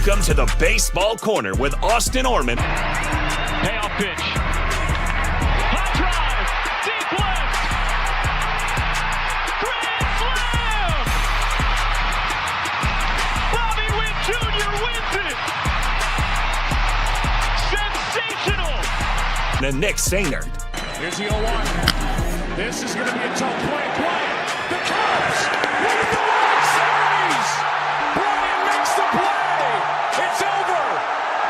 Welcome to the Baseball Corner with Austin Orman. Payoff pitch. High drive. Deep left. Grand slam. Bobby Witt Jr. wins it. Sensational. And Nick Sainert. Here's the 0-1. This is going to be a tough play. The Cubs win the World Series. Brian makes the play. It's over.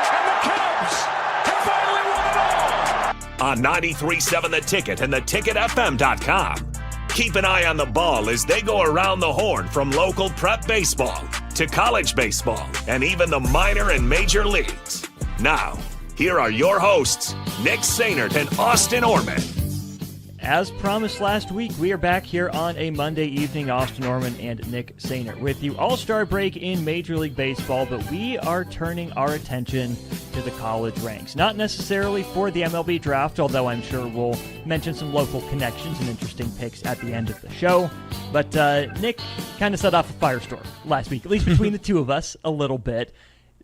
And the Cubs have finally won it all. On 93.7 The Ticket and theticketfm.com. Keep an eye on the ball as they go around the horn from local prep baseball to college baseball and even the minor and major leagues. Now, here are your hosts, Nick Sainert and Austin Orman. As promised last week, we are back here on a Monday evening. Austin Orman and Nick Sainert with you. All-star break in Major League Baseball, but we are turning our attention to the college ranks. Not necessarily for the MLB draft, although I'm sure we'll mention some local connections and interesting picks at the end of the show. But Nick kind of set off a firestorm last week, at least between the two of us a little bit.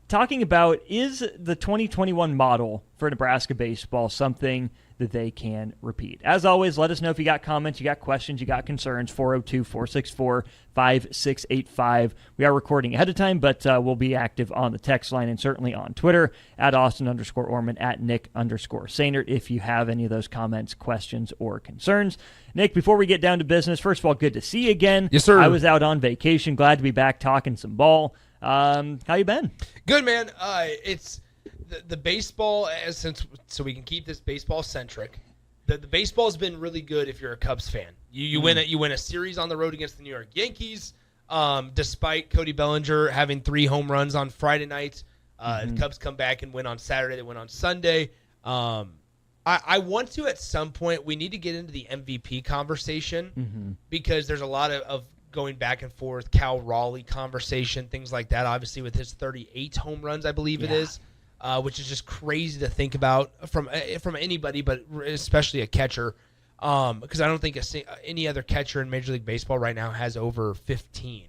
Talking about, is the 2021 model for Nebraska baseball something that they can repeat? As always, let us know if you got comments, you got questions, you got concerns. 402-464-5685. We are recording ahead of time, but we'll be active on the text line and certainly on Twitter at Austin_Orman, at Nick_Sainert if you have any of those comments, questions, or concerns. Nick, before we get down to business, first of all, good to see you again. Yes, sir. I was out on vacation. Glad to be back talking some ball. How you been? Good, man. It's the baseball, so we can keep this baseball centric. The baseball has been really good if you're a Cubs fan. You win a series on the road against the New York Yankees. Despite Cody Bellinger having 3 home runs on Friday night, the Cubs come back and win on Saturday. They win on Sunday. I want to, at some point, we need to get into the MVP conversation because there's a lot of going back and forth, Cal Raleigh conversation, things like that, obviously with his 38 home runs, I believe it is, which is just crazy to think about from anybody, but especially a catcher, because I don't think any other catcher in Major League Baseball right now has over 15.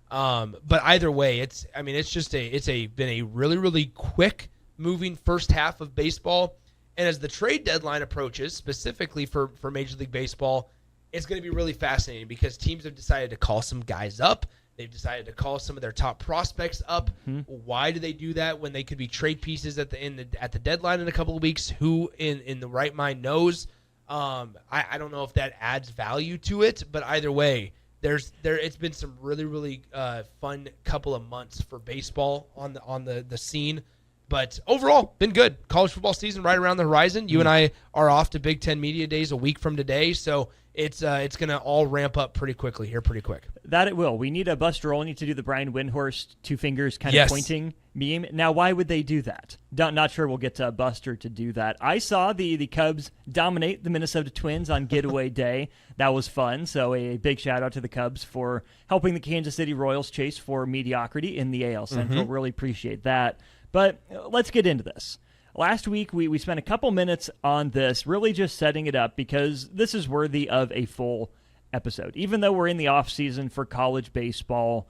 But either way, it's been a really, really quick moving first half of baseball, and as the trade deadline approaches, specifically for Major League Baseball, it's going to be really fascinating because teams have decided to call some guys up. They've decided to call some of their top prospects up. Why do they do that when they could be trade pieces at the deadline in a couple of weeks? Who in the right mind knows? I don't know if that adds value to it, but either way, it's been some really, really fun couple of months for baseball on the scene. But overall, been good. College football season right around the horizon. You and I are off to Big Ten Media Days a week from today, so it's going to all ramp up pretty quickly here, pretty quick. That it will. We need a Buster Olney to do the Brian Windhorst 2 fingers kind of pointing meme. Now, why would they do that? Not sure we'll get to Buster to do that. I saw the Cubs dominate the Minnesota Twins on Getaway Day. That was fun. So a big shout out to the Cubs for helping the Kansas City Royals chase for mediocrity in the AL Central. Really appreciate that. But let's get into this. Last week, we spent a couple minutes on this, really just setting it up because this is worthy of a full episode. Even though we're in the offseason for college baseball,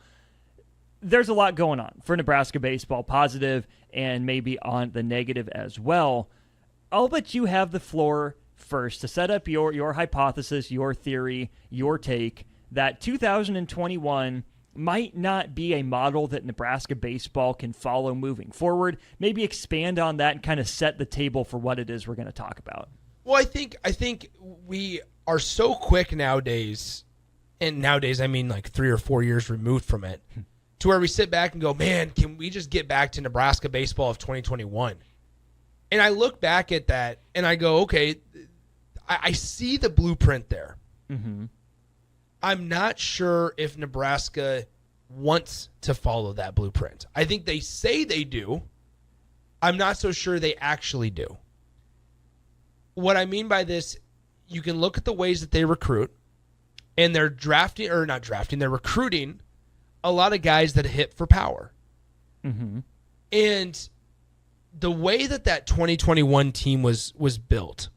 there's a lot going on for Nebraska baseball, positive and maybe on the negative as well. I'll let you have the floor first to set up your hypothesis, your theory, your take that 2021 might not be a model that Nebraska baseball can follow moving forward. Maybe expand on that and kind of set the table for what it is we're going to talk about. Well, I think we are so quick nowadays, and nowadays I mean like 3 or 4 years removed from it, to where we sit back and go, man, can we just get back to Nebraska baseball of 2021? And I look back at that and I go, okay, I see the blueprint there. I'm not sure if Nebraska wants to follow that blueprint. I think they say they do. I'm not so sure they actually do. What I mean by this, you can look at the ways that they recruit, and they're they're recruiting a lot of guys that hit for power. And the way that 2021 team was built,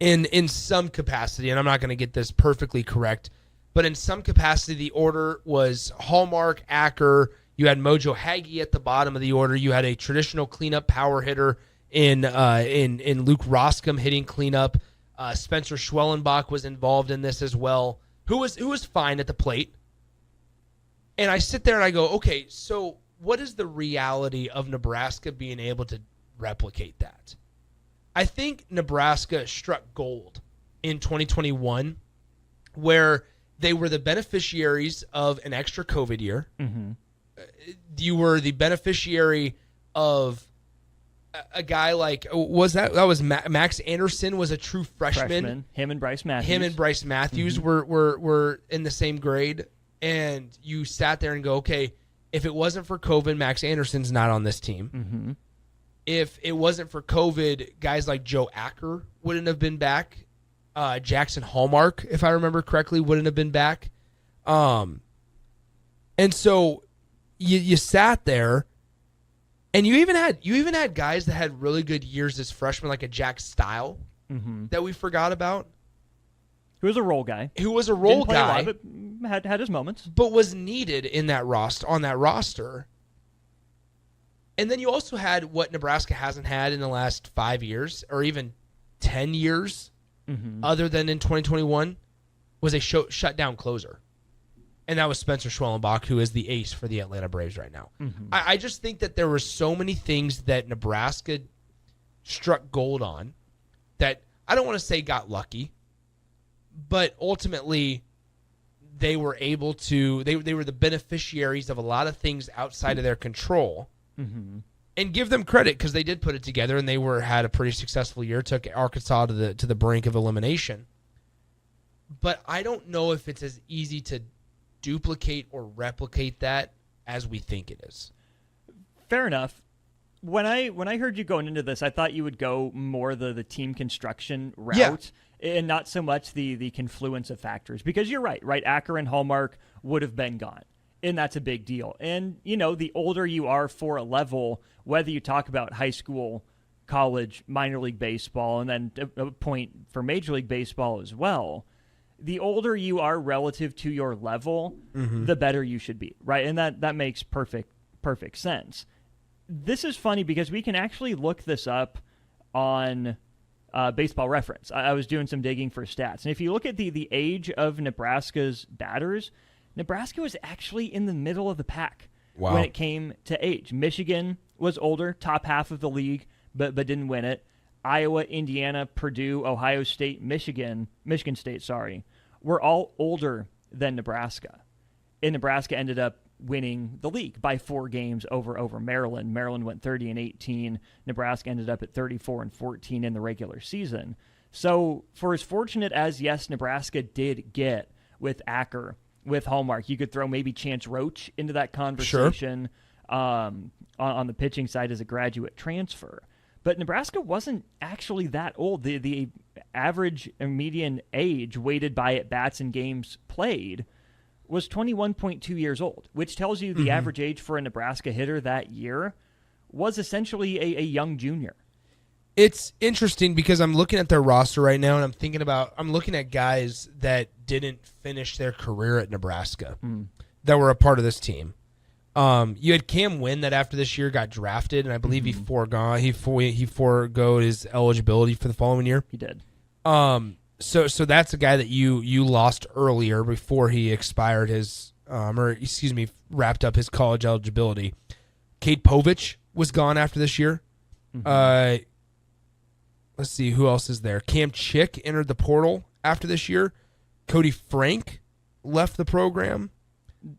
in some capacity, and I'm not going to get this perfectly correct, but in some capacity, the order was Hallmark, Acker, You had Mojo Hagee at the bottom of the order. You had a traditional cleanup power hitter in Luke Roscom hitting cleanup. Spencer Schwellenbach was involved in this as well, who was fine at the plate. And I sit there and I go, okay, so what is the reality of Nebraska being able to replicate that? I think Nebraska struck gold in 2021 where they were the beneficiaries of an extra COVID year. Mm-hmm. You were the beneficiary of a guy like, was Max Anderson was a true freshman. Him and Bryce Matthews. Mm-hmm. were in the same grade. And you sat there and go, okay, if it wasn't for COVID, Max Anderson's not on this team. Mm-hmm. If it wasn't for COVID, guys like Joe Acker wouldn't have been back. Jackson Hallmark, if I remember correctly, wouldn't have been back. And so you sat there, and you even had guys that had really good years as freshmen, like a Jack Stile that we forgot about. Who was a role guy. Who was a role Didn't play guy, a lot, but had his moments. but was needed in that roster. And then you also had what Nebraska hasn't had in the last 5 years, or even 10 years, other than in 2021, was a shutdown closer. And that was Spencer Schwellenbach, who is the ace for the Atlanta Braves right now. I just think that there were so many things that Nebraska struck gold on that I don't want to say got lucky, but ultimately they were able to, they were the beneficiaries of a lot of things outside of their control. And give them credit because they did put it together and they had a pretty successful year, took Arkansas to the brink of elimination. But I don't know if it's as easy to duplicate or replicate that as we think it is. Fair enough. When I heard you going into this, I thought you would go more the team construction route and not so much the confluence of factors. Because you're right? Acker and Hallmark would have been gone. And that's a big deal. And, the older you are for a level, whether you talk about high school, college, minor league baseball, and then a point for Major League Baseball as well, the older you are relative to your level, the better you should be, right? And that makes perfect sense. This is funny because we can actually look this up on Baseball Reference. I was doing some digging for stats. And if you look at the age of Nebraska's batters, Nebraska was actually in the middle of the pack when it came to age. Michigan was older, top half of the league, but didn't win it. Iowa, Indiana, Purdue, Ohio State, Michigan State, were all older than Nebraska. And Nebraska ended up winning the league by 4 games over Maryland. Maryland went 30-18. Nebraska ended up at 34-14 in the regular season. So for as fortunate as, yes, Nebraska did get with Acker, with Hallmark, you could throw maybe Chance Roach into that conversation on the pitching side as a graduate transfer. But Nebraska wasn't actually that old. The average and median age weighted by at-bats and games played was 21.2 years old, which tells you the average age for a Nebraska hitter that year was essentially a young junior. It's interesting because I'm looking at their roster right now, and I'm looking at guys that didn't finish their career at Nebraska that were a part of this team. You had Cam Wynn that after this year got drafted, and I believe he forgoed his eligibility for the following year. He did. So that's a guy that you lost earlier before he expired wrapped up his college eligibility. Cade Povich was gone after this year. Let's see, who else is there? Cam Chick entered the portal after this year. Cody Frank left the program.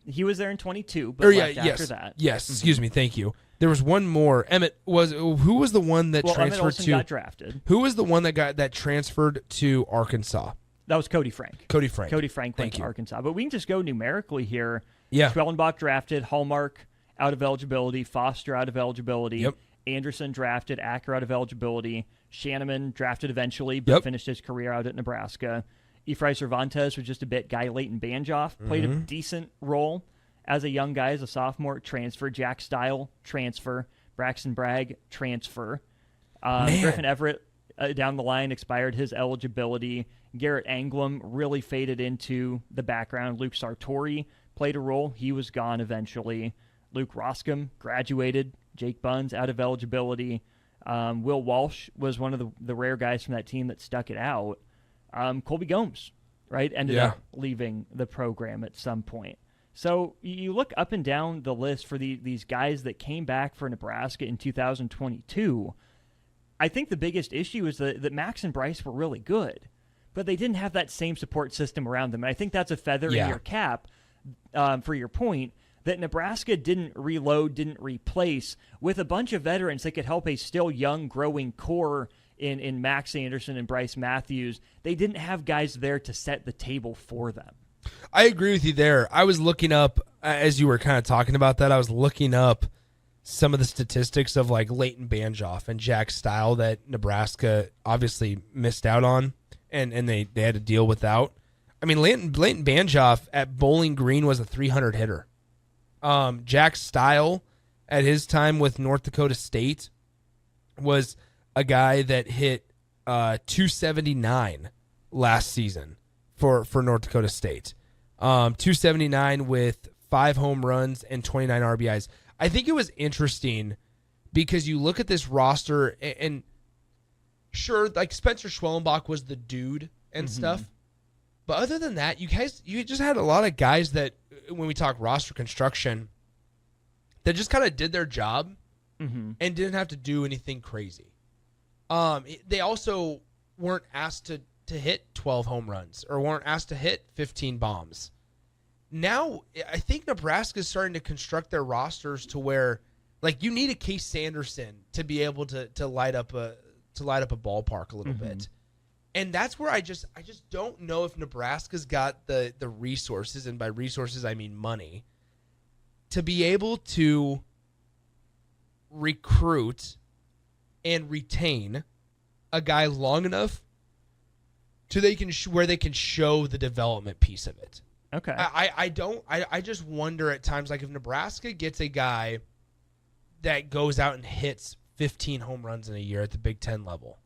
He was there in 22, but left after that. Yes, excuse me, thank you. There was one more. Who was the one that transferred Emmett Olson to? Got drafted. Who was the one that transferred to Arkansas? That was Cody Frank. Cody Frank went to Arkansas. But we can just go numerically here. Yeah. Schwellenbach drafted, Hallmark out of eligibility, Foster out of eligibility. Yep. Anderson drafted, Acker out of eligibility. Shanneman drafted eventually, but finished his career out at Nebraska. Ephraim Cervantes was just a bit guy. Leighton Banjoff played a decent role as a young guy, as a sophomore, transfer. Jack Stile, transfer. Braxton Bragg, transfer. Griffin Everett, down the line, expired his eligibility. Garrett Anglum really faded into the background. Luke Sartori played a role. He was gone eventually. Luke Roscom graduated. Jake Buns out of eligibility. Will Walsh was one of the rare guys from that team that stuck it out. Colby Gomes, right, ended up leaving the program at some point. So you look up and down the list for these guys that came back for Nebraska in 2022. I think the biggest issue is that Max and Bryce were really good, but they didn't have that same support system around them. And I think that's a feather in your cap, for your point, that Nebraska didn't reload, didn't replace with a bunch of veterans that could help a still young, growing core in Max Anderson and Bryce Matthews. They didn't have guys there to set the table for them. I agree with you there. I was looking up, as you were kind of talking about that, I was looking up some of the statistics of like Leighton Banjoff and Jack Style that Nebraska obviously missed out on and they had to deal without. I mean, Leighton Banjoff at Bowling Green was a 300 hitter. Jack Style at his time with North Dakota State was a guy that hit 279 last season for North Dakota State. 279 with 5 home runs and 29 RBIs. I think it was interesting because you look at this roster and sure, like Spencer Schwellenbach was the dude and stuff. But other than that, you just had a lot of guys that, when we talk roster construction, that just kind of did their job and didn't have to do anything crazy. They also weren't asked to hit 12 home runs or weren't asked to hit 15 bombs. Now, I think Nebraska is starting to construct their rosters to where, like, you need a Case Sanderson to be able to light up a ballpark a little bit. And that's where I just don't know if Nebraska's got the resources, and by resources I mean money, to be able to recruit and retain a guy long enough to where they can show the development piece of it. Okay. I just wonder at times, like, if Nebraska gets a guy that goes out and hits 15 home runs in a year at the Big Ten level,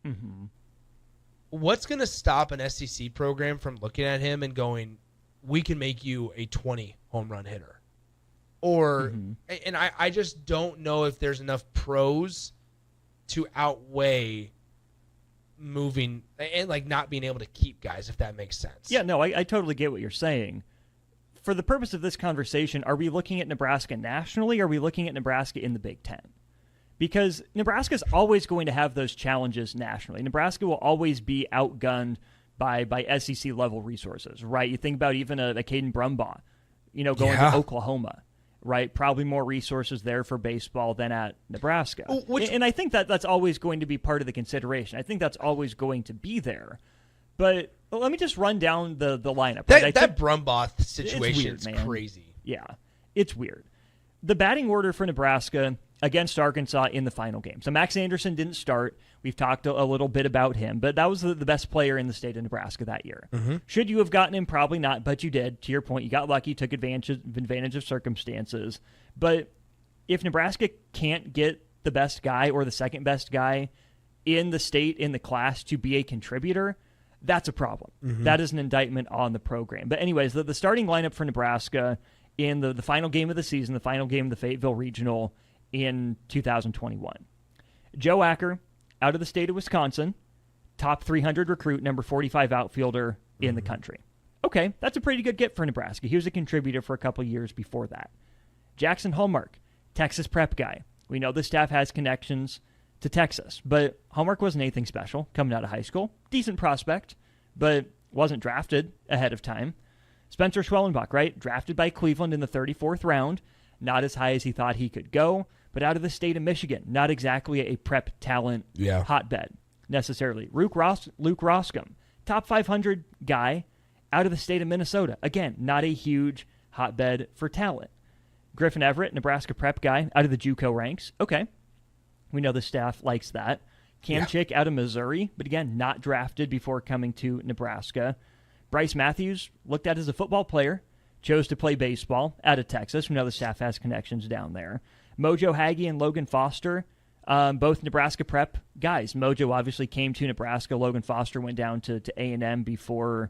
what's going to stop an SEC program from looking at him and going, we can make you a 20 home run hitter? Or, and I just don't know if there's enough pros to outweigh moving and, like, not being able to keep guys, if that makes sense. Yeah, no, I totally get what you're saying. For the purpose of this conversation, are we looking at Nebraska nationally, or are we looking at Nebraska in the Big Ten? Because Nebraska's always going to have those challenges nationally. Nebraska will always be outgunned by SEC-level resources, right? You think about even a Caden Brumbaugh, going to Oklahoma, right? Probably more resources there for baseball than at Nebraska. And I think that's always going to be part of the consideration. I think that's always going to be there. But let me just run down the lineup. That Brumbaugh situation is crazy. Yeah, it's weird. The batting order for Nebraska against Arkansas in the final game. So Max Anderson didn't start. We've talked a little bit about him, but that was the best player in the state of Nebraska that year. Should you have gotten him? Probably not, but you did. To your point, you got lucky, took advantage of circumstances. But if Nebraska can't get the best guy or the second best guy in the state, in the class, to be a contributor, that's a problem. That is an indictment on the program. But anyways, the starting lineup for Nebraska in the final game of the season, the final game of the Fayetteville Regional in 2021. Joe Acker, out of the state of Wisconsin, top 300 recruit, number 45 outfielder in the country. Okay, that's a pretty good get for Nebraska. He was a contributor for a couple years before that. Jackson Hallmark, Texas prep guy. We know the staff has connections to Texas, but Hallmark wasn't anything special coming out of high school. Decent prospect, but wasn't drafted ahead of time. Spencer Schwellenbach, right? Drafted by Cleveland in the 34th round. Not as high as he thought he could go, but out of the state of Michigan. Not exactly a prep talent hotbed necessarily. Luke Roscom, top 500 guy out of the state of Minnesota. Again, not a huge hotbed for talent. Griffin Everett, Nebraska prep guy out of the JUCO ranks. Okay. We know the staff likes that. Cam Chick out of Missouri, but again, not drafted before coming to Nebraska. Bryce Matthews, looked at as a football player, chose to play baseball out of Texas. We know the staff has connections down there. Mojo Hagee and Logan Foster, both Nebraska prep guys. Mojo obviously came to Nebraska. Logan Foster went down to A&M before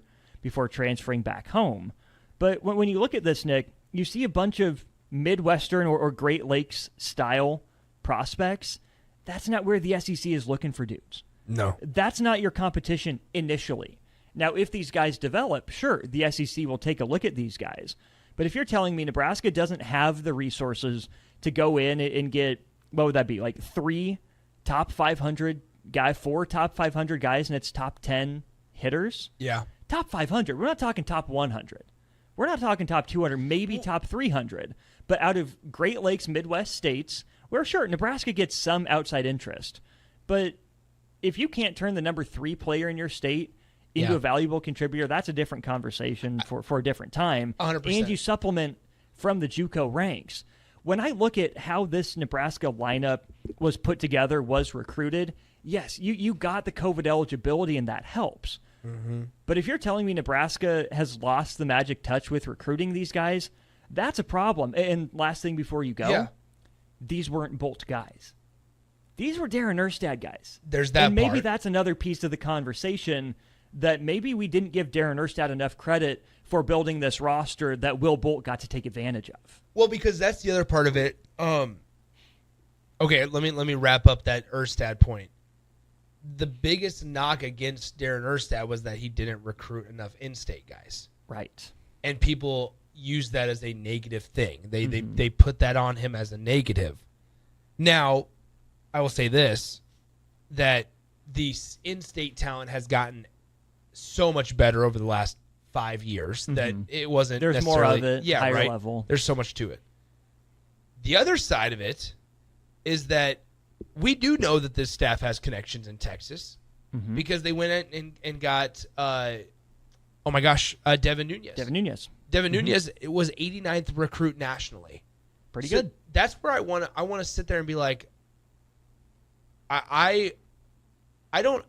transferring back home. But when you look at this, Nick, you see a bunch of Midwestern or Great Lakes style prospects, that's not where the SEC is looking for dudes. No. That's not your competition initially. Now, if these guys develop, sure, the SEC will take a look at these guys. But if you're telling me Nebraska doesn't have the resources to go in and get, what would that be, like 4 top 500 guys, and it's top 10 hitters? Yeah. Top 500. We're not talking top 100. We're not talking top 200, maybe top 300. But out of Great Lakes Midwest states, where sure, Nebraska gets some outside interest. But if you can't turn the number 3 player in your state into a valuable contributor, that's a different conversation for a different time. 100%. And you supplement from the JUCO ranks. When I look at how this Nebraska lineup was put together, was recruited, yes, you got the COVID eligibility, and that helps. Mm-hmm. But if you're telling me Nebraska has lost the magic touch with recruiting these guys, that's a problem. And last thing before you go, these weren't Bolt guys. These were Darren Erstad guys. There's that And maybe part. that's another piece of the conversation, that maybe we didn't give Darren Erstad enough credit for building this roster that Will Bolt got to take advantage of. Well, because that's the other part of it. Okay, let me wrap up that Erstad point. The biggest knock against Darren Erstad was that he didn't recruit enough in-state guys. Right. And people use that as a negative thing. They put that on him as a negative. Now, I will say this, that the in-state talent has gotten so much better over the last 5 years that it wasn't There's necessarily... more of it, higher level. There's so much to it. The other side of it is that we do know that this staff has connections in Texas because they went in and got, Devin Nunez. Devin Nunez was 89th recruit nationally. Pretty good. That's where I want to sit there and be like, I don't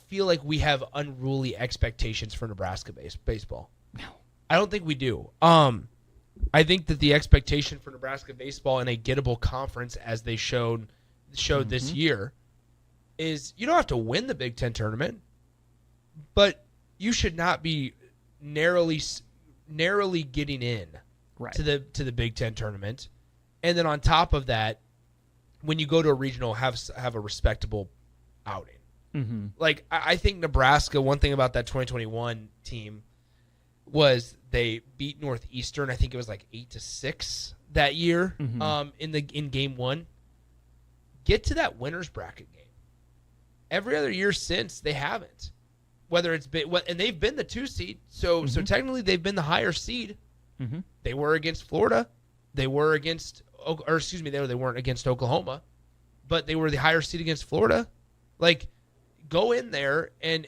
feel like we have unruly expectations for Nebraska baseball. No. I don't think we do. I think that the expectation for Nebraska baseball in a gettable conference, as they showed this year, is you don't have to win the Big Ten tournament, but you should not be narrowly getting in to the Big Ten tournament. And then on top of that, when you go to a regional, have a respectable outing. Mm-hmm. Like, I think Nebraska, one thing about that 2021 team was they beat Northeastern. I think it was like 8-6 that year in game 1. Get to that winner's bracket game. Every other year since, they haven't. Whether it's been, and they've been the 2 seed, so technically they've been the higher seed. Mm-hmm. They were against Florida. They were against, they weren't against Oklahoma, but they were the higher seed against Florida. Like, go in there and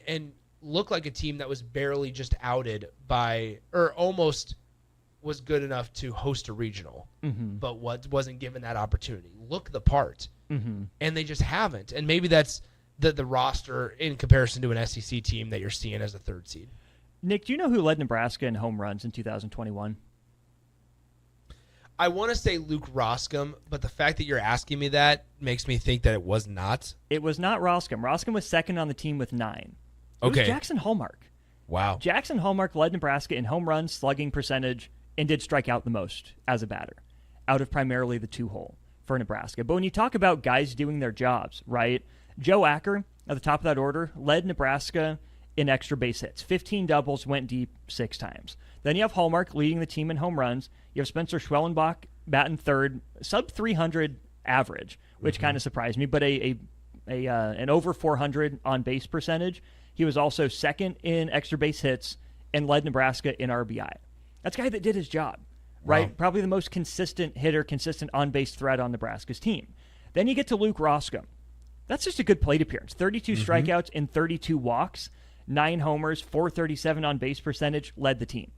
look like a team that was barely just outed by, or almost was good enough to host a regional, but wasn't given that opportunity. Look the part. And they just haven't. And maybe that's the roster in comparison to an SEC team that you're seeing as a 3rd seed. Nick, do you know who led Nebraska in home runs in 2021? I want to say Luke Roscom, but the fact that you're asking me that makes me think that it was not. It was not Roscom. Roscom was second on the team with 9. It was Jackson Hallmark. Wow. Jackson Hallmark led Nebraska in home runs, slugging percentage, and did strike out the most as a batter, out of primarily the 2-hole for Nebraska. But when you talk about guys doing their jobs, right, Joe Acker, at the top of that order, led Nebraska in extra base hits. 15 doubles, went deep 6 times. Then you have Hallmark leading the team in home runs. You have Spencer Schwellenbach batting 3rd, sub 300 average, which kind of surprised me, but an over 400 on base percentage. He was also 2nd in extra base hits and led Nebraska in RBI. That's a guy that did his job, right? Wow. Probably the most consistent hitter, consistent on-base threat on Nebraska's team. Then you get to Luke Roscom. That's just a good plate appearance. 32 strikeouts and 32 walks, 9 homers, 437 on base percentage, led the team.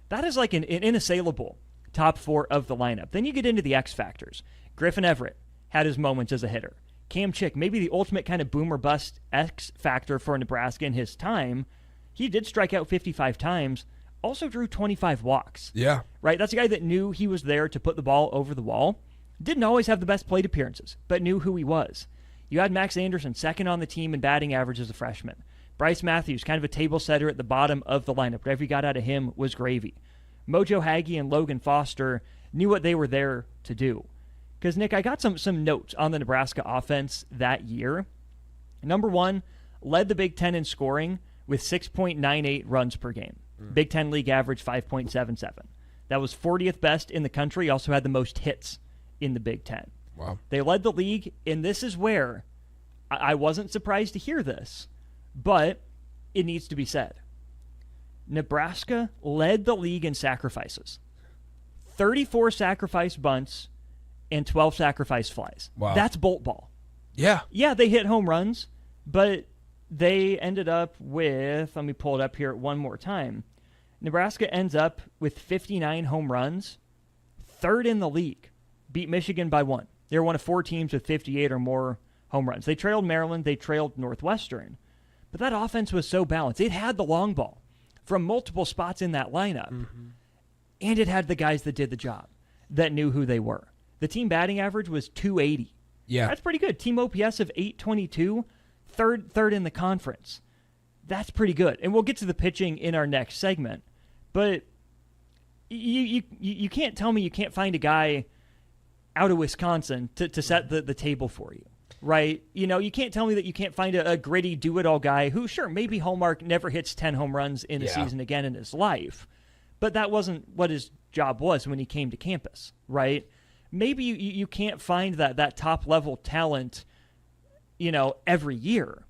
That is like an inassailable top 4 of the lineup. Then you get into the X factors. Griffin Everett had his moments as a hitter. Cam Chick, maybe the ultimate kind of boom or bust X factor for Nebraska in his time. He did strike out 55 times, also drew 25 walks. Yeah. Right? That's a guy that knew he was there to put the ball over the wall. Didn't always have the best plate appearances, but knew who he was. You had Max Anderson, 2nd on the team in batting average as a freshman. Bryce Matthews, kind of a table setter at the bottom of the lineup. Whatever you got out of him was gravy. Mojo Hagee and Logan Foster knew what they were there to do. Because, Nick, I got some notes on the Nebraska offense that year. Number one, led the Big Ten in scoring with 6.98 runs per game. Big Ten league average 5.77. That was 40th best in the country. Also had the most hits in the Big Ten. Wow. They led the league, and this is where I wasn't surprised to hear this, but it needs to be said. Nebraska led the league in sacrifices. 34 sacrifice bunts and 12 sacrifice flies. Wow. That's bolt ball. Yeah. Yeah, they hit home runs, but they ended up with, let me pull it up here one more time. Nebraska ends up with 59 home runs, third in the league. Beat Michigan by 1. They were one of 4 teams with 58 or more home runs. They trailed Maryland, they trailed Northwestern. But that offense was so balanced. It had the long ball from multiple spots in that lineup. And it had the guys that did the job, that knew who they were. The team batting average was 280. Yeah. That's pretty good. Team OPS of 822, third in the conference. That's pretty good. And we'll get to the pitching in our next segment. But you can't tell me you can't find a guy out of Wisconsin to set the table for you, right? You know, you can't tell me that you can't find a gritty do-it-all guy who, sure, maybe Hallmark never hits 10 home runs in a season again in his life. But that wasn't what his job was when he came to campus, right? Maybe you can't find that top-level talent, you know, every year.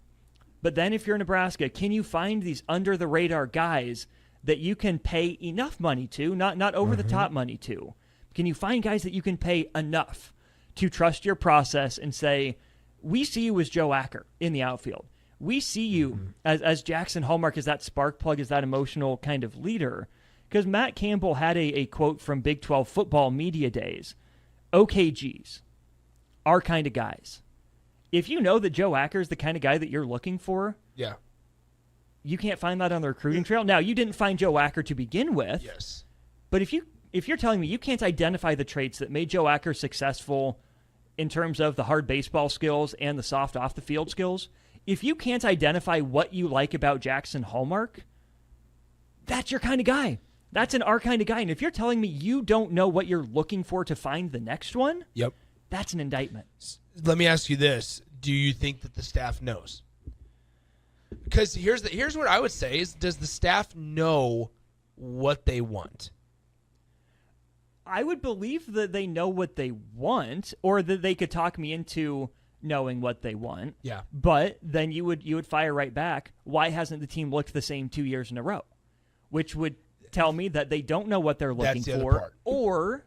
But then if you're Nebraska, can you find these under-the-radar guys that you can pay enough money to, not over-the-top money to? Can you find guys that you can pay enough to trust your process and say, we see you as Joe Acker in the outfield. We see you as Jackson Hallmark, as that spark plug, as that emotional kind of leader. Because Matt Campbell had a quote from Big 12 football media days. OKGs, our kind of guys. If you know that Joe Acker is the kind of guy that you're looking for, Yeah. you can't find that on the recruiting trail. Now, you didn't find Joe Acker to begin with. Yes. But if you're telling me you can't identify the traits that made Joe Acker successful in terms of the hard baseball skills and the soft off-the-field skills, if you can't identify what you like about Jackson Hallmark, that's your kind of guy. That's our kind of guy. And if you're telling me you don't know what you're looking for to find the next one, Yep. that's an indictment. Let me ask you this. Do you think that the staff knows? Because here's what I would say is, does the staff know what they want? I would believe that they know what they want, or that they could talk me into knowing what they want. Yeah. But then you would fire right back, why hasn't the team looked the same 2 years in a row? Which would tell me that they don't know what they're looking That's the other for, part. or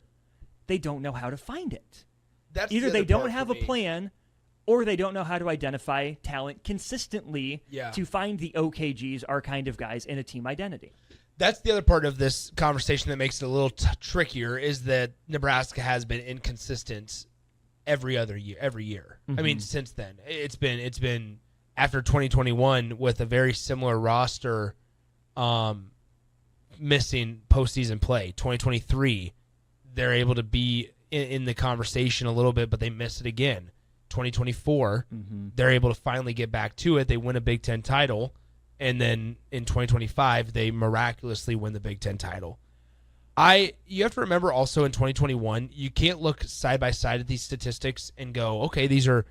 they don't know how to find it. That's Either the they other don't part have for a me. plan, or they don't know how to identify talent consistently to find the OKGs, our kind of guys, in a team identity. That's the other part of this conversation that makes it a little trickier, is that Nebraska has been inconsistent every year. I mean, since then, it's been after 2021 with a very similar roster, missing postseason play. 2023, they're able to be in the conversation a little bit, but they miss it again. 2024, they're able to finally get back to it. They win a Big Ten title. And then in 2025, they miraculously win the Big Ten title. You have to remember also in 2021, you can't look side by side at these statistics and go, okay, these are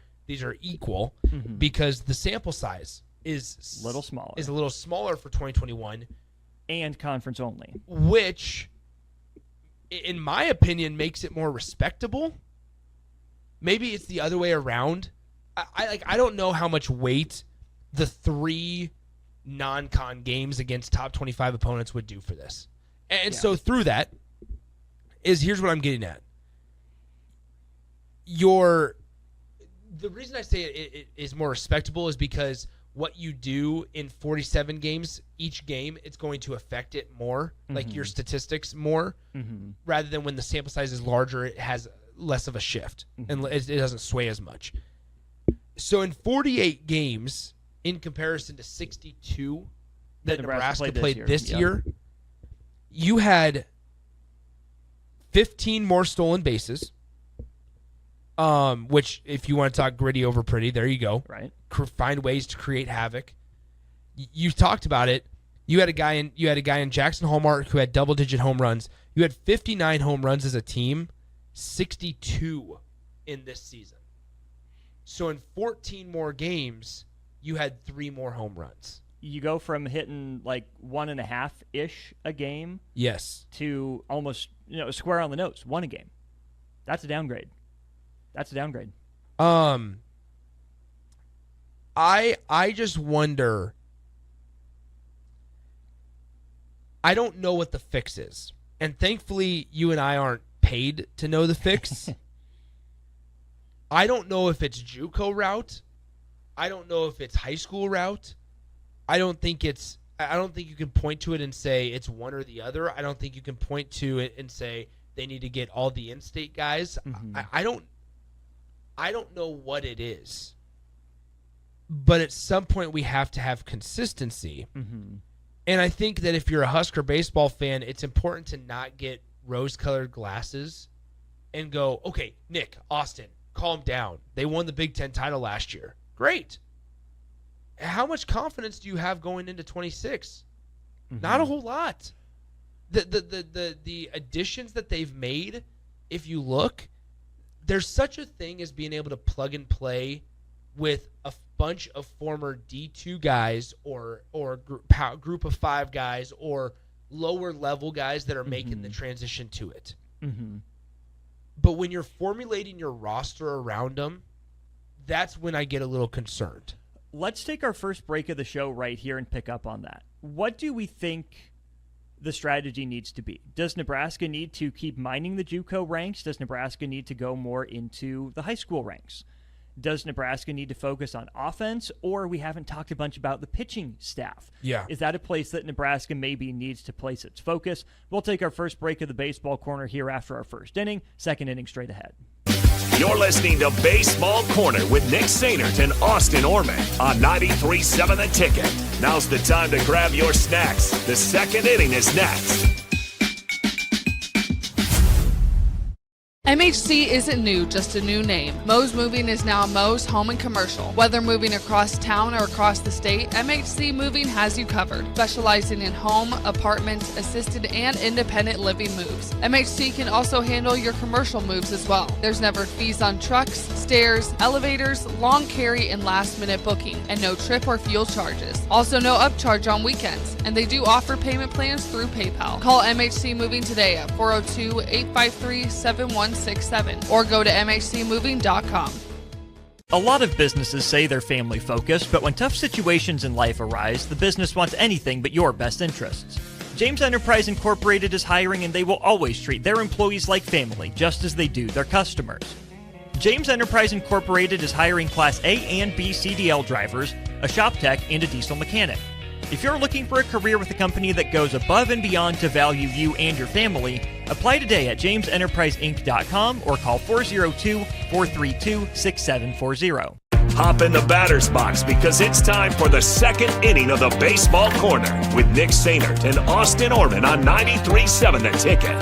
equal, because the sample size is Little smaller. Is a little smaller for 2021, and conference only, which, in my opinion, makes it more respectable. Maybe it's the other way around. I don't know how much weight the 3 non-con games against top 25 opponents would do for this. And so through that here's what I'm getting at. The reason I say it is more respectable is because what you do in 47 games, each game, it's going to affect it more, like your statistics more, rather than when the sample size is larger, it has less of a shift, and it doesn't sway as much. So in 48 games, in comparison to 62 that Nebraska played this year, you had 15 more stolen bases, which, if you want to talk gritty over pretty, there you go. Right. Find ways to create havoc. You talked about it. You had a guy in Jackson Hallmark who had double-digit home runs. You had 59 home runs as a team, 62 in this season. So in 14 more games, you had 3 more home runs. You go from hitting like 1.5-ish a game, Yes, to almost square on the nose, 1 a game. That's a downgrade. I just wonder. I don't know what the fix is. And thankfully, you and I aren't paid to know the fix. I don't know if it's JUCO route. I don't know if it's high school route. I don't think you can point to it and say it's one or the other. I don't think you can point to it and say they need to get all the in-state guys. Mm-hmm. I don't know what it is. But at some point, we have to have consistency. Mm-hmm. And I think that if you're a Husker baseball fan, it's important to not get rose-colored glasses and go, okay, Nick, Austin, calm down. They won the Big Ten title last year. Great. How much confidence do you have going into 26? Mm-hmm. Not a whole lot. The additions that they've made, if you look, there's such a thing as being able to plug and play with a bunch of former D2 guys or group of 5 guys or lower level guys that are making the transition to it. Mm-hmm. But when you're formulating your roster around them, that's when I get a little concerned. Let's take our first break of the show right here and pick up on that. What do we think the strategy needs to be? Does Nebraska need to keep mining the JUCO ranks? Does Nebraska need to go more into the high school ranks? Does Nebraska need to focus on offense? Or we haven't talked a bunch about the pitching staff. Yeah. Is that a place that Nebraska maybe needs to place its focus? We'll take our first break of the baseball corner here after our first inning. Second inning straight ahead. You're listening to Baseball Corner with Nick Sainert and Austin Orman on 93.7 The Ticket. Now's the time to grab your snacks. The second inning is next. MHC isn't new, just a new name. Moe's Moving is now Moe's Home and Commercial. Whether moving across town or across the state, MHC Moving has you covered. Specializing in home, apartments, assisted, and independent living moves. MHC can also handle your commercial moves as well. There's never fees on trucks, stairs, elevators, long carry, and last-minute booking, and no trip or fuel charges. Also no upcharge on weekends, and they do offer payment plans through PayPal. Call MHC Moving today at 402-853-7167 or go to mhcmoving.com. A lot of businesses say they're family focused, but when tough situations in life arise, the business wants anything but your best interests. James Enterprise Incorporated is hiring, and they will always treat their employees like family, just as they do their customers. James Enterprise Incorporated is hiring Class A and B CDL drivers, a shop tech, and a diesel mechanic. If you're looking for a career with a company that goes above and beyond to value you and your family, apply today at jamesenterpriseinc.com or call 402-432-6740. Hop in the batter's box because it's time for the second inning of the Baseball Corner with Nick Sainert and Austin Orman on 93.7 The Ticket.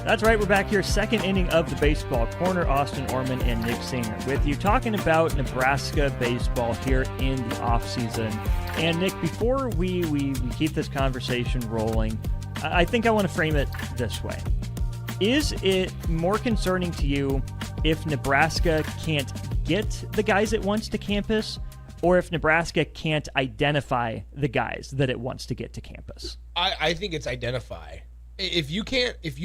That's right, we're back here, second inning of the Baseball Corner. Austin Orman and Nick Sainert with you, talking about Nebraska baseball here in the offseason. And Nick, before we keep this conversation rolling, I think I want to frame it this way. Is it more concerning to you if Nebraska can't get the guys it wants to campus, or if Nebraska can't identify the guys that it wants to get to campus? I think it's identify. If you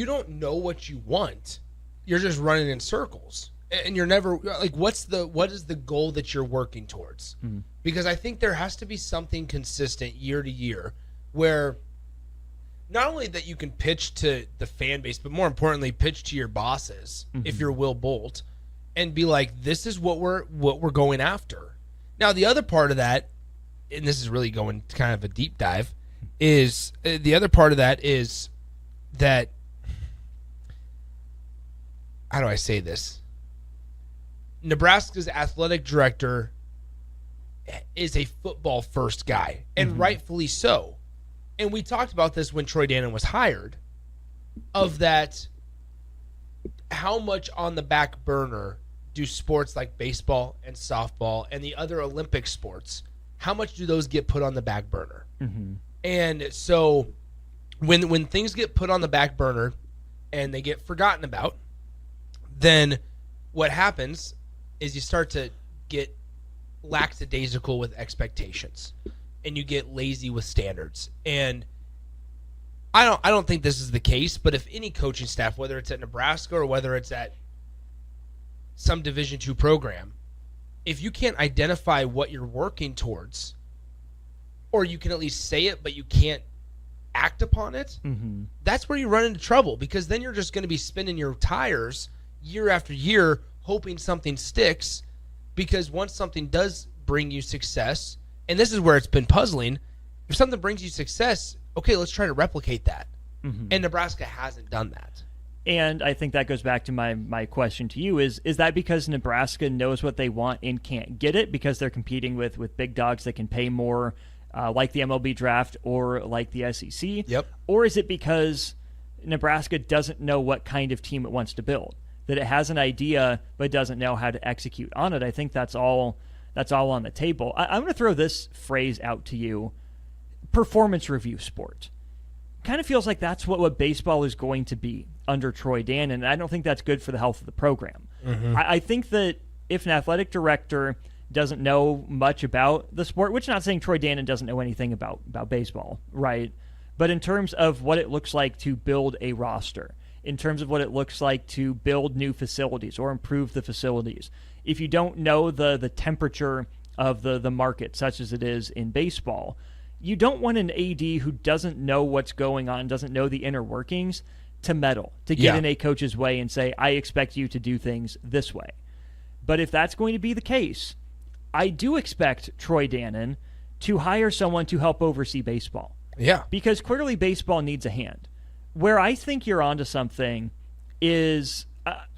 don't know what you want, you're just running in circles, and you're never like, what is the goal that you're working towards? Mm-hmm. Because I think there has to be something consistent year to year, where not only that you can pitch to the fan base, but more importantly, pitch to your bosses, mm-hmm. if you're Will Bolt, and be like, this is what we're going after. Now, the other part of that, and this is really going to kind of a deep dive, is that, how do I say this? Nebraska's athletic director is a football first guy, and mm-hmm. rightfully so. And we talked about this when Troy Dannon was hired, of that, how much on the back burner do sports like baseball and softball and the other Olympic sports how much do those get put on the back burner? Mm-hmm. And so when things get put on the back burner and they get forgotten about, then what happens is you start to get lackadaisical with expectations, and you get lazy with standards. And I don't think this is the case, but if any coaching staff, whether it's at Nebraska or whether it's at some Division II program, if you can't identify what you're working towards, or you can at least say it, but you can't act upon it, that's where you run into trouble, because then you're just going to be spinning your tires year after year hoping something sticks, because once something does bring you success, and this is where it's been puzzling, if something brings you success, okay, let's try to replicate that. And Nebraska hasn't done that. And I think that goes back to my question to you is that because Nebraska knows what they want and can't get it because they're competing with big dogs that can pay more, like the MLB draft or like the SEC? Yep. Or is it because Nebraska doesn't know what kind of team it wants to build, that it has an idea but doesn't know how to execute on it? I think that's all on the table. I'm going to throw this phrase out to you: performance review sport. Kind of feels like that's what baseball is going to be under Troy Dannon, and I don't think that's good for the health of the program. I think that if an athletic director doesn't know much about the sport, which I'm not saying Troy Dannon doesn't know anything about baseball, right? But in terms of what it looks like to build a roster, in terms of what it looks like to build new facilities or improve the facilities, if you don't know the temperature of the market, such as it is in baseball, you don't want an AD who doesn't know what's going on, doesn't know the inner workings, to meddle, to get in a coach's way and say, I expect you to do things this way. But if that's going to be the case, I do expect Troy Dannon to hire someone to help oversee baseball. Yeah. Because clearly baseball needs a hand. Where I think you're onto something is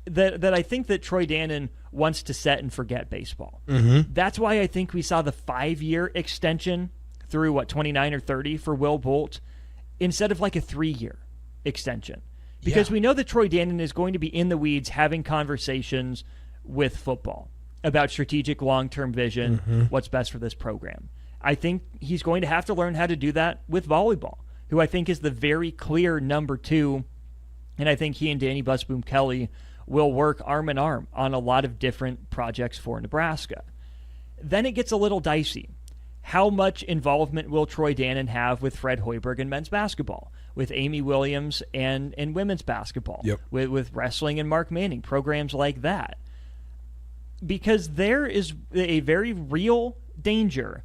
that I think that Troy Dannon wants to set and forget baseball. That's why I think we saw the 5-year extension through 29 or 30 for Will Bolt instead of like a 3-year extension, because we know that Troy Dannon is going to be in the weeds having conversations with football about strategic long-term vision, what's best for this program. I think he's going to have to learn how to do that with volleyball, who I think is the very clear number 2, and I think he and Danny Busboom Kelly will work arm in arm on a lot of different projects for Nebraska. Then it gets a little dicey. How much involvement will Troy Dannon have with Fred Hoiberg in men's basketball, with Amy Williams and women's basketball, with wrestling and Mark Manning, programs like that? Because there is a very real danger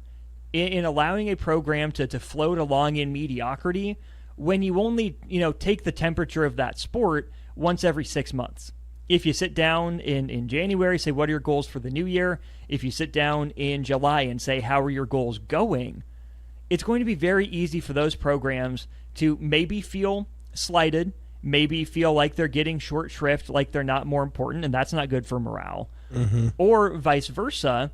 in allowing a program to float along in mediocrity when you only take the temperature of that sport once every 6 months. If you sit down in January, say, what are your goals for the new year? If you sit down in July and say, how are your goals going? It's going to be very easy for those programs to maybe feel slighted, maybe feel like they're getting short shrift, like they're not more important, and that's not good for morale. Or vice versa,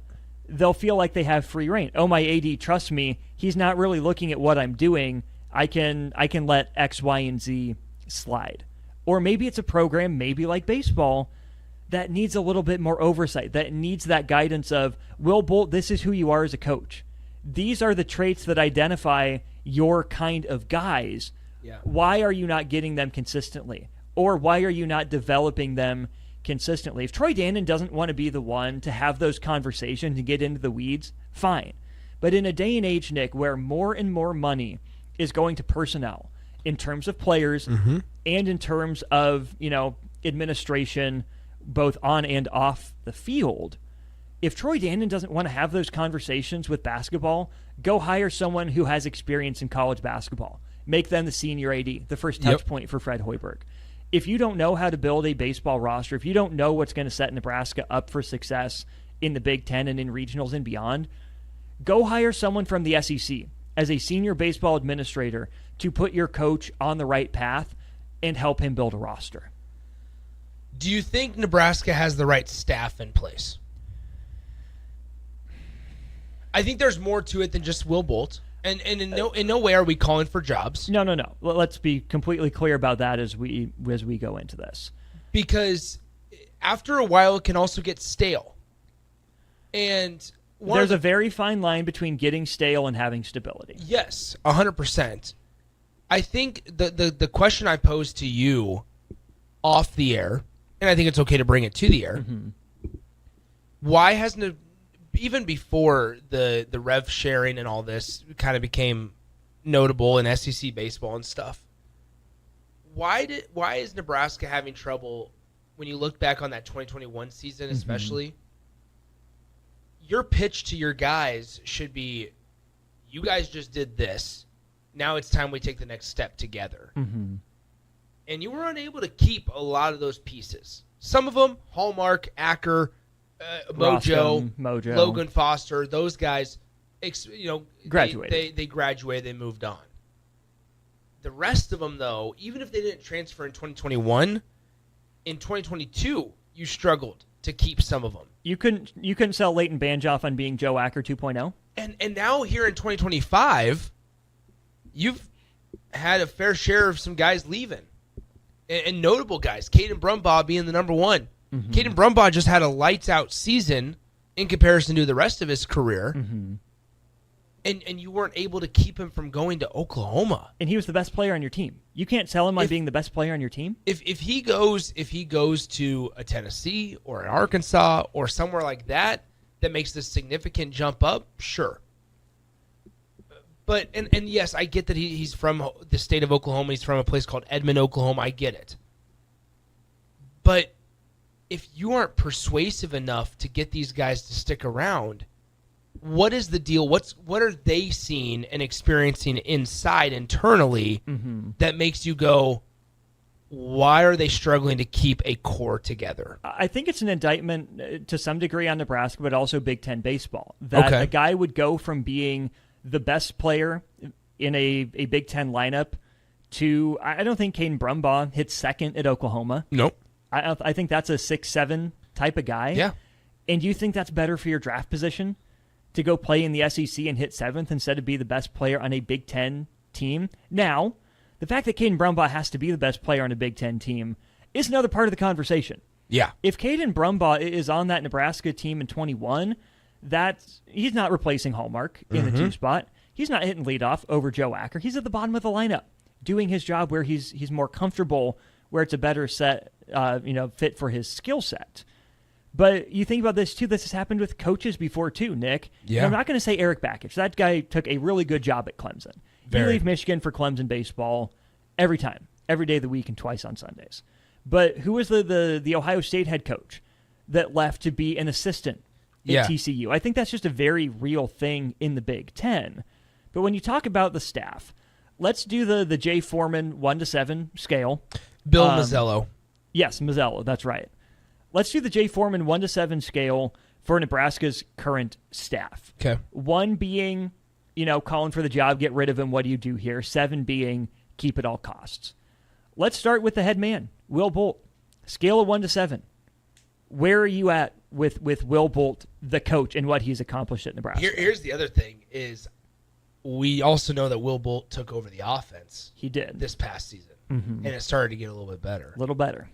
they'll feel like they have free reign. Oh, my AD, trust me, he's not really looking at what I'm doing. I can let X, Y, and Z slide. Or maybe it's a program, maybe like baseball, that needs a little bit more oversight, that needs that guidance of, Will Bolt, this is who you are as a coach. These are the traits that identify your kind of guys. Why are you not getting them consistently? Or why are you not developing them consistently? If Troy Dannon doesn't want to be the one to have those conversations and get into the weeds, fine. But in a day and age, Nick, where more and more money is going to personnel, in terms of players and in terms of, administration, both on and off the field, if Troy Dannon doesn't want to have those conversations with basketball, go hire someone who has experience in college basketball. Make them the senior AD, the first touch point for Fred Hoiberg. If you don't know how to build a baseball roster, if you don't know what's going to set Nebraska up for success in the Big Ten and in regionals and beyond, go hire someone from the SEC as a senior baseball administrator to put your coach on the right path and help him build a roster. Do you think Nebraska has the right staff in place? I think there's more to it than just Will Bolt. And in no way are we calling for jobs. No. Let's be completely clear about that as we go into this. Because after a while, it can also get stale. And there's a very fine line between getting stale and having stability. Yes, 100%. I think the question I posed to you off the air, and I think it's okay to bring it to the air, why hasn't it, even before the rev sharing and all this kind of became notable in SEC baseball and stuff, why is Nebraska having trouble when you look back on that 2021 season especially? Your pitch to your guys should be, you guys just did this. Now it's time we take the next step together. And you were unable to keep a lot of those pieces. Some of them, Hallmark, Acker, Mojo, Logan Foster, those guys, graduated. They graduated, they moved on. The rest of them, though, even if they didn't transfer in 2021, in 2022, you struggled to keep some of them. You couldn't sell Leighton Banjoff on being Joe Acker 2.0? And now here in 2025, you've had a fair share of some guys leaving. And notable guys. Caden Brumbaugh being the number one. Caden Brumbaugh just had a lights-out season in comparison to the rest of his career. And you weren't able to keep him from going to Oklahoma. And he was the best player on your team. You can't sell him on being the best player on your team? If he goes to a Tennessee or an Arkansas or somewhere like that makes this significant jump up, sure. But and yes, I get that he's from the state of Oklahoma. He's from a place called Edmond, Oklahoma. I get it. But if you aren't persuasive enough to get these guys to stick around, what is the deal? What are they seeing and experiencing inside internally that makes you go, why are they struggling to keep a core together? I think it's an indictment to some degree on Nebraska, but also Big Ten baseball. That a guy would go from being the best player in a Big Ten lineup to, I don't think Caden Brumbaugh hits second at Oklahoma. Nope. I think that's a 6-7 type of guy. Yeah. And you think that's better for your draft position? To go play in the SEC and hit 7th instead of be the best player on a Big Ten team? Now, the fact that Caden Brumbaugh has to be the best player on a Big Ten team is another part of the conversation. Yeah. If Caden Brumbaugh is on that Nebraska team in 21, he's not replacing Hallmark in the 2 spot. He's not hitting leadoff over Joe Acker. He's at the bottom of the lineup, doing his job where he's more comfortable, where it's a better set, fit for his skill set. But you think about this, too. This has happened with coaches before, too, Nick. Yeah. And I'm not going to say Eric Bakich. That guy took a really good job at Clemson. He leave Michigan for Clemson baseball every time, every day of the week and twice on Sundays. But who was the Ohio State head coach that left to be an assistant at TCU? I think that's just a very real thing in the Big Ten. But when you talk about the staff, let's do the Jay Foreman 1 to 7 scale. Bill Mazzello. Yes, Mazzello. That's right. Let's do the Jay Foreman 1 to 7 scale for Nebraska's current staff. Okay. 1 being, calling for the job, get rid of him, what do you do here? 7 being, keep at all costs. Let's start with the head man, Will Bolt. Scale of 1 to 7. Where are you at with Will Bolt, the coach, and what he's accomplished at Nebraska? Here's the other thing is we also know that Will Bolt took over the offense. He did. This past season. And it started to get a little bit better. A little better.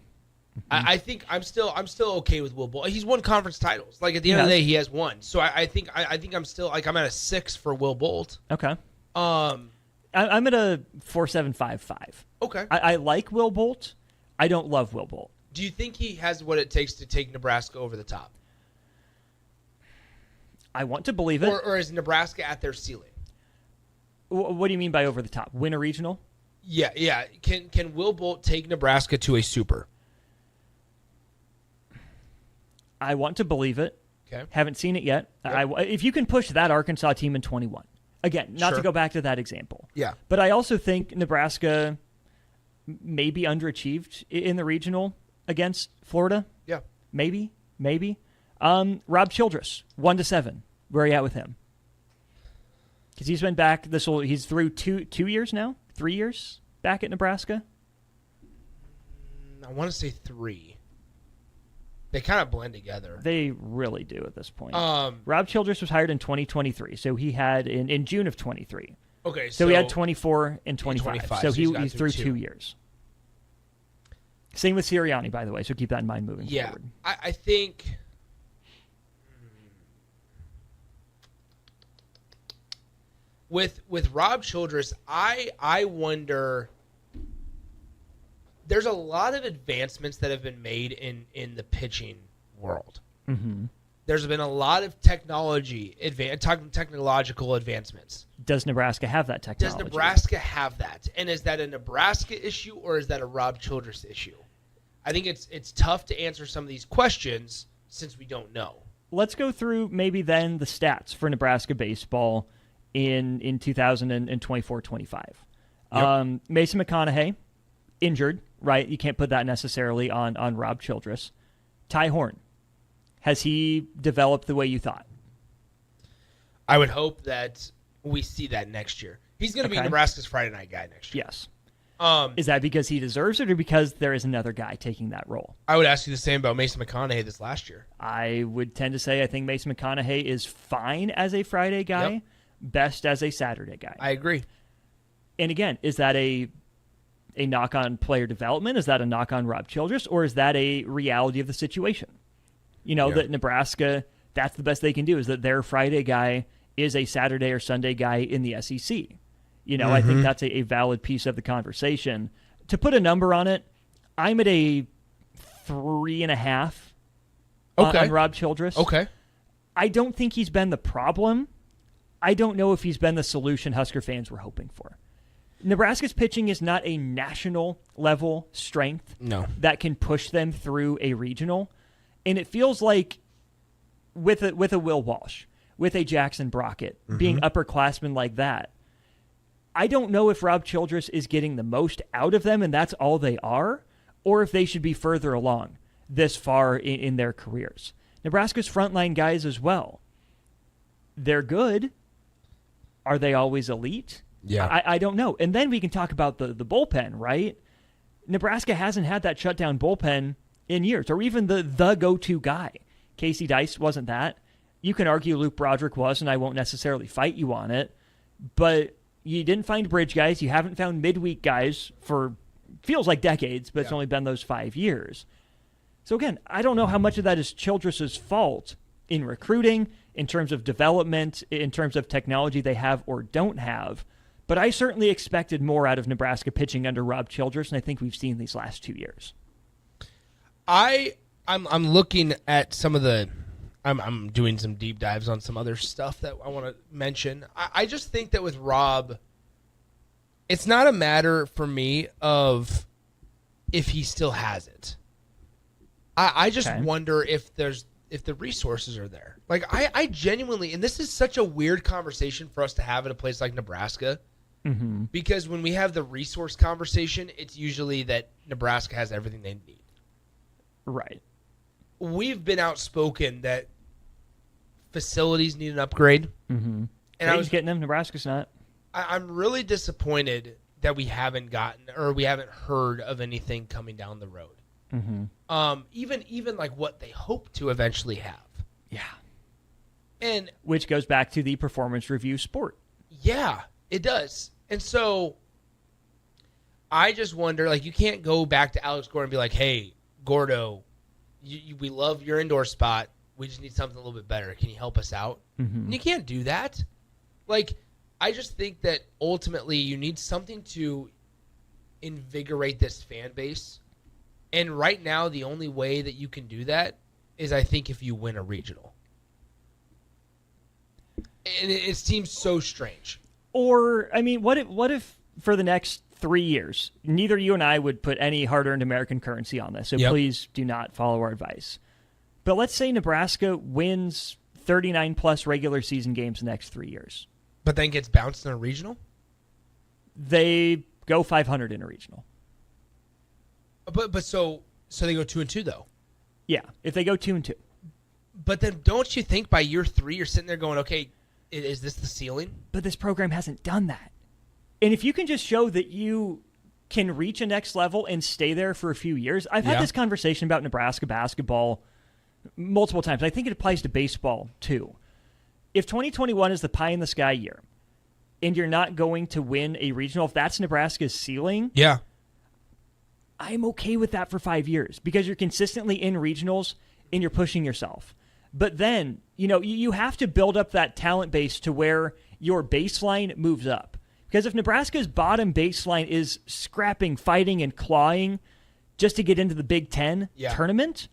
I think I'm still okay with Will Bolt. He's won conference titles. Like at the end of the day, he has won. So I think I'm still I'm at a 6 for Will Bolt. Okay. I'm at a 4.755. Okay. I like Will Bolt. I don't love Will Bolt. Do you think he has what it takes to take Nebraska over the top? I want to believe it. Or is Nebraska at their ceiling? What do you mean by over the top? Win a regional? Yeah. Can Will Bolt take Nebraska to a super? I want to believe it. Okay. Haven't seen it yet. Yep. If you can push that Arkansas team in 21. Again, not to go back to that example. Yeah. But I also think Nebraska maybe underachieved in the regional against Florida. Yeah. Maybe. Rob Childress, 1 to 7. Where are you at with him? Because he's been back. He's through 2 years now? 3 years back at Nebraska? I want to say 3. They kind of blend together. They really do at this point. Rob Childress was hired in 2023, so he had in June of 23. Okay, so he had 24 and 25. So he's through 2 years. Same with Sirianni, by the way, so keep that in mind moving forward. I think with Rob Childress, I wonder. There's a lot of advancements that have been made in the pitching world. Mm-hmm. There's been a lot of technological advancements. Does Nebraska have that technology? Does Nebraska have that? And is that a Nebraska issue or is that a Rob Childress issue? I think it's tough to answer some of these questions since we don't know. Let's go through maybe then the stats for Nebraska baseball in 2024-25. Yep. Mason McConaughey, injured, right? You can't put that necessarily on Rob Childress. Ty Horn, has he developed the way you thought? I would hope that we see that next year. He's going to be Nebraska's Friday night guy next year. Yes. Is that because he deserves it or because there is another guy taking that role? I would ask you the same about Mason McConaughey this last year. I would tend to say I think Mason McConaughey is fine as a Friday guy, best as a Saturday guy. I agree. And again, is that a knock on player development? Is that a knock on Rob Childress? Or is that a reality of the situation? That Nebraska, that's the best they can do, is that their Friday guy is a Saturday or Sunday guy in the SEC. I think that's a valid piece of the conversation. To put a number on it, I'm at a 3.5 on Rob Childress. Okay. I don't think he's been the problem. I don't know if he's been the solution Husker fans were hoping for. Nebraska's pitching is not a national level strength that can push them through a regional. And it feels like with a Will Walsh, with a Jackson Brockett, being upperclassmen like that, I don't know if Rob Childress is getting the most out of them and that's all they are, or if they should be further along this far in their careers. Nebraska's frontline guys as well. They're good. Are they always elite? Yeah. I don't know. And then we can talk about the bullpen, right? Nebraska hasn't had that shutdown bullpen in years, or even the go-to guy. Casey Dice wasn't that. You can argue Luke Broderick was, and I won't necessarily fight you on it. But you didn't find bridge guys. You haven't found midweek guys for feels like decades, but it's only been those 5 years. So again, I don't know how much of that is Childress's fault in recruiting, in terms of development, in terms of technology they have or don't have. But I certainly expected more out of Nebraska pitching under Rob Childress, and I think we've seen these last 2 years. I'm looking at some of the I'm doing some deep dives on some other stuff that I want to mention. I just think that with Rob, it's not a matter for me of if he still has it. I just wonder if the resources are there. Like I genuinely, and this is such a weird conversation for us to have at a place like Nebraska, because when we have the resource conversation, it's usually that Nebraska has everything they need. Right. We've been outspoken that facilities need an upgrade. And I was getting them. Nebraska's not. I'm really disappointed that we haven't heard of anything coming down the road. Even like what they hope to eventually have. Yeah. And which goes back to the performance review sport. Yeah, it does. And so I just wonder, like, you can't go back to Alex Gordon and be like, hey, Gordo, we love your indoor spot. We just need something a little bit better. Can you help us out? And you can't do that. Like, I just think that ultimately you need something to invigorate this fan base. And right now, the only way that you can do that is, I think, if you win a regional. And it seems so strange. Or, I mean, what if for the next 3 years, neither you and I would put any hard-earned American currency on this, so please do not follow our advice. But let's say Nebraska wins 39-plus regular season games the next 3 years. But then gets bounced in a regional? They go 500 in a regional. But so they go 2-2 though. Yeah, if they go 2-2. But then don't you think by year 3 you're sitting there going, okay, is this the ceiling? But this program hasn't done that. And if you can just show that you can reach a next level and stay there for a few years, I've had this conversation about Nebraska basketball multiple times. I think it applies to baseball too. If 2021 is the pie in the sky year and you're not going to win a regional, if that's Nebraska's ceiling, I'm okay with that for 5 years because you're consistently in regionals and you're pushing yourself. But then, you have to build up that talent base to where your baseline moves up. Because if Nebraska's bottom baseline is scrapping, fighting, and clawing just to get into the Big Ten tournament,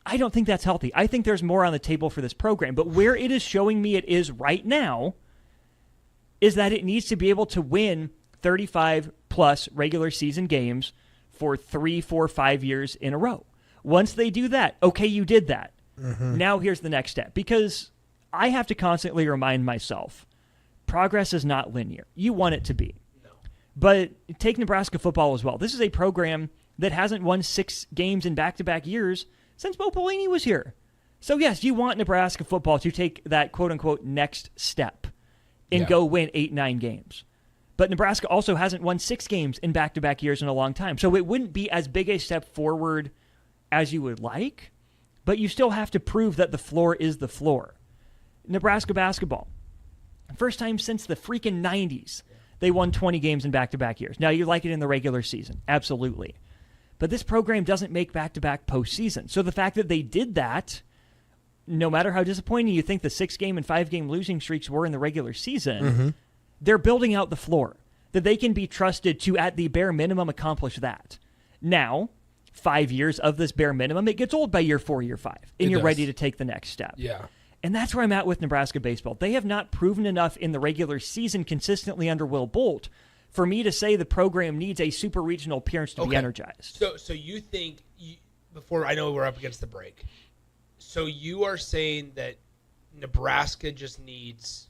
I don't think that's healthy. I think there's more on the table for this program. But where it is showing me it is right now is that it needs to be able to win 35-plus regular season games for 3, 4, 5 years in a row. Once they do that, okay, you did that. Now here's the next step. Because I have to constantly remind myself, progress is not linear. You want it to be. No. But take Nebraska football as well. This is a program that hasn't won 6 games in back-to-back years since Bo Pelini was here. So yes, you want Nebraska football to take that quote-unquote next step and go win 8, 9 games. But Nebraska also hasn't won 6 games in back-to-back years in a long time. So it wouldn't be as big a step forward as you would like, but you still have to prove that the floor is the floor. Nebraska basketball, first time since the freaking 90s, they won 20 games in back-to-back years. Now, you like it in the regular season, absolutely. But this program doesn't make back-to-back postseason. So the fact that they did that, no matter how disappointing you think the 6-game and 5-game losing streaks were in the regular season, they're building out the floor, that they can be trusted to, at the bare minimum, accomplish that. Now, 5 years of this bare minimum, it gets old by year 4, year 5, and you're ready to take the next step. Yeah. And that's where I'm at with Nebraska baseball. They have not proven enough in the regular season consistently under Will Bolt for me to say the program needs a super regional appearance to be energized. So you think, before I know we're up against the break, so you are saying that Nebraska just needs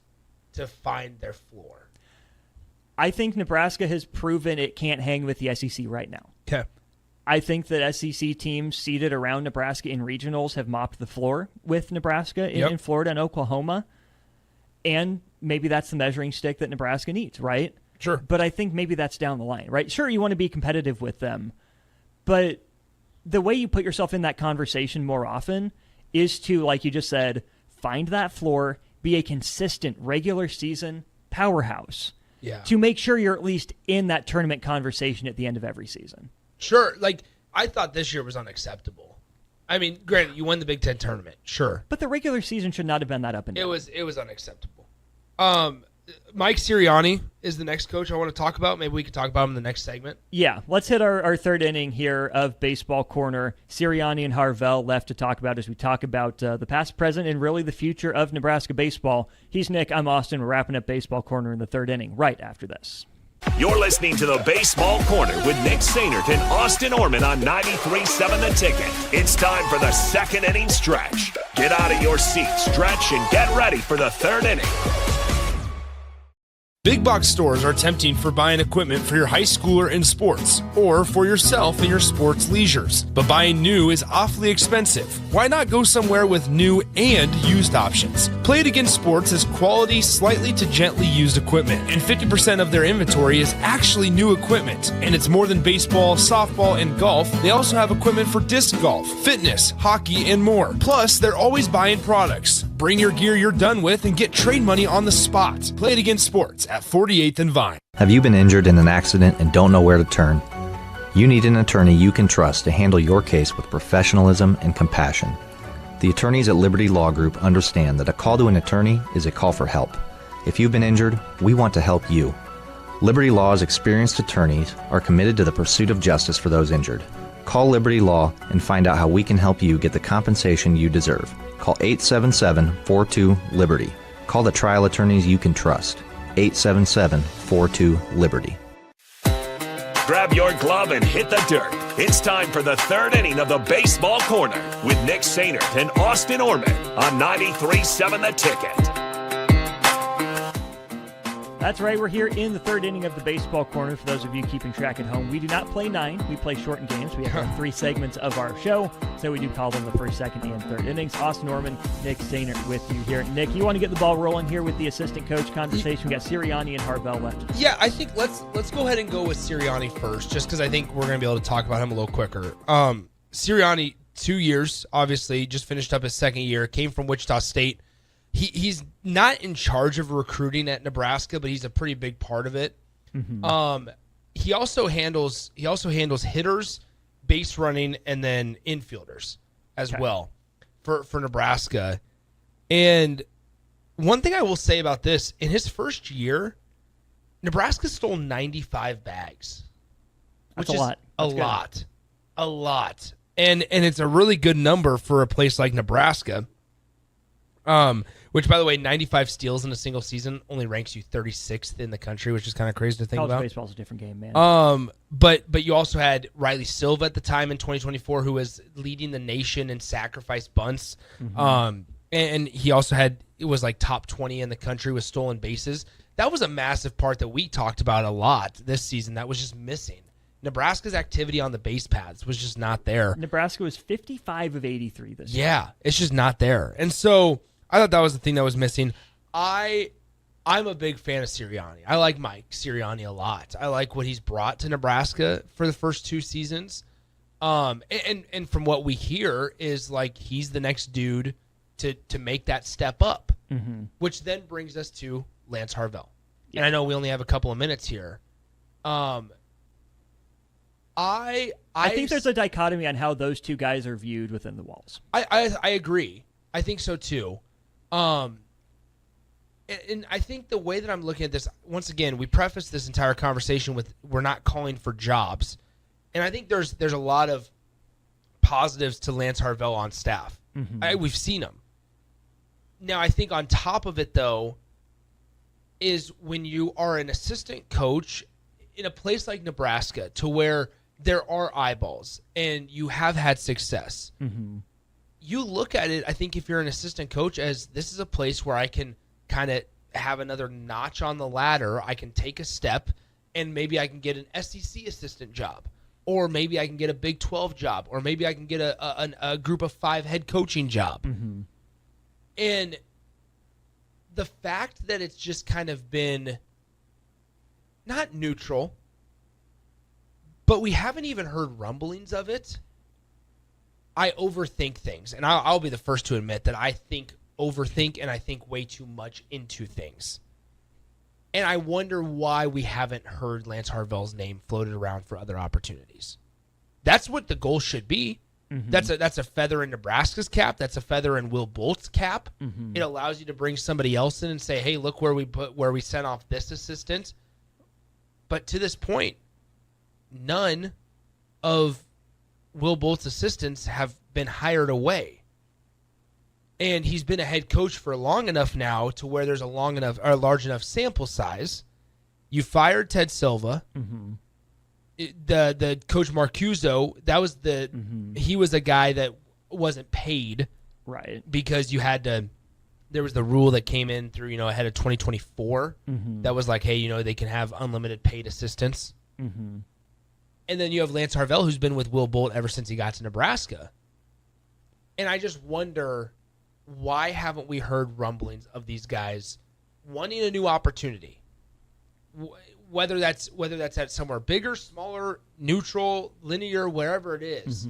to find their floor? I think Nebraska has proven it can't hang with the SEC right now. Okay. I think that SEC teams seated around Nebraska in regionals have mopped the floor with Nebraska in Florida and Oklahoma. And maybe that's the measuring stick that Nebraska needs, right? Sure. But I think maybe that's down the line, right? Sure, you want to be competitive with them. But the way you put yourself in that conversation more often is to, like you just said, find that floor, be a consistent regular season powerhouse to make sure you're at least in that tournament conversation at the end of every season. Sure. Like, I thought this year was unacceptable. I mean, granted, you won the Big Ten tournament. Sure. But the regular season should not have been that up and down. It was unacceptable. Mike Sirianni is the next coach I want to talk about. Maybe we could talk about him in the next segment. Yeah, let's hit our third inning here of Baseball Corner. Sirianni and Harvell left to talk about as we talk about the past, present, and really the future of Nebraska baseball. He's Nick, I'm Austin. We're wrapping up Baseball Corner in the third inning right after this. You're listening to the Baseball Corner with Nick Sainert and Austin Orman on 93.7 The Ticket. It's time for the second inning stretch. Get out of your seat, stretch, and get ready for the third inning. Big box stores are tempting for buying equipment for your high schooler in sports or for yourself in your sports leisures. But buying new is awfully expensive. Why not go somewhere with new and used options? Play It Again Sports has quality, slightly to gently used equipment, and 50% of their inventory is actually new equipment. And it's more than baseball, softball, and golf. They also have equipment for disc golf, fitness, hockey, and more. Plus, they're always buying products. Bring your gear you're done with and get trade money on the spot. Play It Again Sports at 48th and Vine. Have you been injured in an accident and don't know where to turn? You need an attorney you can trust to handle your case with professionalism and compassion. The attorneys at Liberty Law Group understand that a call to an attorney is a call for help. If you've been injured, we want to help you. Liberty Law's experienced attorneys are committed to the pursuit of justice for those injured. Call Liberty Law and find out how we can help you get the compensation you deserve. Call 877-42-LIBERTY. Call the trial attorneys you can trust. 877-42-LIBERTY. Grab your glove and hit the dirt. It's time for the third inning of the Baseball Corner with Nick Sainert and Austin Orman on 93.7 The Ticket. That's right, we're here in the third inning of the Baseball Corner. For those of you keeping track at home, we do not play 9, we play shortened games. We have 3 segments of our show, so we do call them the first, second, and third innings. Austin Orman, Nick Sainert with you here. Nick, you want to get the ball rolling here with the assistant coach conversation? We got Sirianni and Harvell left. Yeah, I think let's go ahead and go with Sirianni first, just because I think we're going to be able to talk about him a little quicker. Sirianni, 2 years, obviously, just finished up his second year, came from Wichita State. He's not in charge of recruiting at Nebraska, but he's a pretty big part of it. Mm-hmm. He also handles hitters, base running, and then infielders as well for Nebraska. And one thing I will say about this, in his first year, Nebraska stole 95 bags. That's which a lot. That's good. A lot. And it's a really good number for a place like Nebraska. Which, by the way, 95 steals in a single season only ranks you 36th in the country, which is kind of crazy to think College about. baseball's a different game, man. But you also had Riley Silva at the time in 2024, who was leading the nation in sacrifice bunts. And he also was like top 20 in the country with stolen bases. That was a massive part that we talked about a lot this season that was just missing. Nebraska's activity on the base paths was just not there. Nebraska was 55 of 83 this year. Yeah, it's just not there. And so I thought that was the thing that was missing. I'm a big fan of Sirianni. I like Mike Sirianni a lot. I like what he's brought to Nebraska for the first 2 seasons. And from what we hear is like he's the next dude to make that step up, which then brings us to Lance Harvell. Yeah. And I know we only have a couple of minutes here. I think there's a dichotomy on how those two guys are viewed within the walls. I agree. I think so too. And I think the way that I'm looking at this, once again, we preface this entire conversation with we're not calling for jobs. And I think there's a lot of positives to Lance Harvell on staff. We've seen him. Now, I think on top of it, though, is when you are an assistant coach in a place like Nebraska to where there are eyeballs and you have had success, you look at it, I think if you're an assistant coach, as this is a place where I can kind of have another notch on the ladder. I can take a step and maybe I can get an SEC assistant job, or maybe I can get a Big 12 job, or maybe I can get a group of 5 head coaching job. And the fact that it's just kind of been not neutral, but we haven't even heard rumblings of it. I overthink things, and I'll be the first to admit that I overthink and I think way too much into things. And I wonder why we haven't heard Lance Harvell's name floated around for other opportunities. That's what the goal should be. That's a feather in Nebraska's cap. That's a feather in Will Bolt's cap. It allows you to bring somebody else in and say, hey, look where we sent off this assistant. But to this point, none of Will Bolt's assistants have been hired away. And he's been a head coach for long enough now to where there's a large enough sample size. You fired Ted Silva. The coach Marcuzzo, that was he was a guy that wasn't paid, right? Because you had to. There was the rule that came in through ahead of 2024 that was like, hey, they can have unlimited paid assistants. And then you have Lance Harvell, who's been with Will Bolt ever since he got to Nebraska. And I just wonder, why haven't we heard rumblings of these guys wanting a new opportunity? Whether that's at somewhere bigger, smaller, neutral, linear, wherever it is.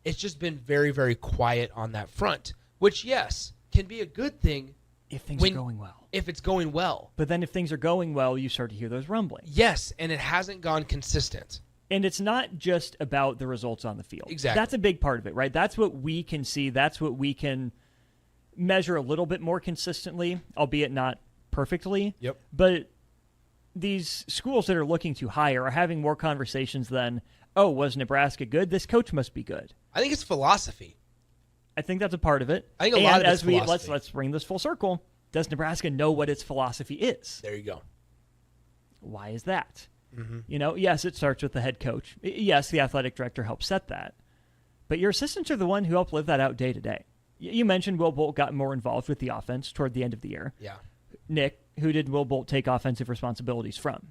It's just been very, very quiet on that front, which, yes, can be a good thing if things are going well. If it's going well. But then if things are going well, you start to hear those rumblings. Yes, and it hasn't gone consistent. And it's not just about the results on the field. Exactly. That's a big part of it, right? That's what we can see. That's what we can measure a little bit more consistently, albeit not perfectly. Yep. But these schools that are looking to hire are having more conversations than, oh, was Nebraska good? This coach must be good. I think it's philosophy. I think that's a part of it. I think a lot of it's philosophy. Let's bring this full circle. Does Nebraska know what its philosophy is? There you go. Why is that? Yes, it starts with the head coach. Yes, the athletic director helps set that. But your assistants are the one who help live that out day to day. You mentioned Will Bolt got more involved with the offense toward the end of the year. Yeah. Nick, who did Will Bolt take offensive responsibilities from?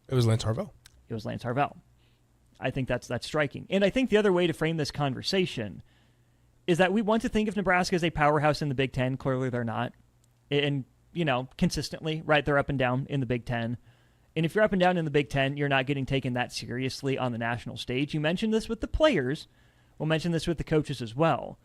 It was Lance Harvell. It was Lance Harvell. I think that's striking. And I think the other way to frame this conversation is that we want to think of Nebraska as a powerhouse in the Big Ten. Clearly they're not. And, consistently, right, they're up and down in the Big Ten. And if you're up and down in the Big Ten, you're not getting taken that seriously on the national stage. You mentioned this with the players. We'll mention this with the coaches as well.